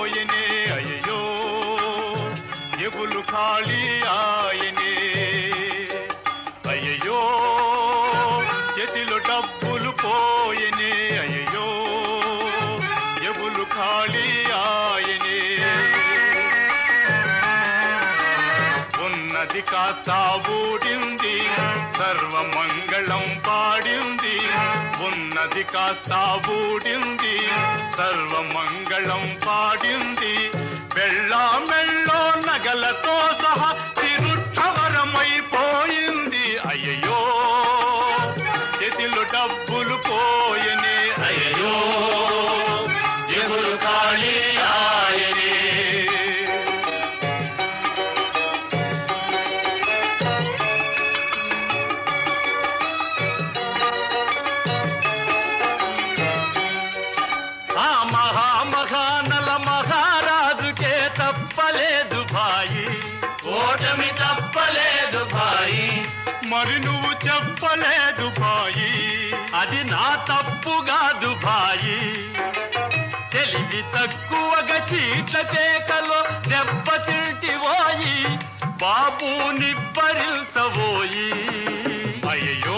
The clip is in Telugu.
పోయనే అయ్యో జేబులు ఖాళీ ఆయనే అయ్యో చేతిలో డబ్బులు పోయనే అయ్యో జేబులు ఖాళీ ఆయనే ఉన్నది కాస్త ఊడింది సర్వమంగళం పాడింది ఉన్నది కాస్త ఊడింది సర్వమంగళం పాడింది మెళ్ళో నగలతో సహా తిరుక్షవరమైపోయింది అయ్యో చేతిలో డబ్బులు పోయనే అయ్యో జేబులు ఖాళీ ఆయనే మహామహానల మహారాజుకే తప్పలేదు భాయి ఓటమి తప్పలేదు భాయి మరి నువ్వు చెప్పలేదు భాయి అది నా తప్పు కాదు భాయి తెలివి తక్కువగా చీట్ల కేకలో దెబ్బతింటివోయి బాబు నిబ్బరిల్సవోయి అయ్యో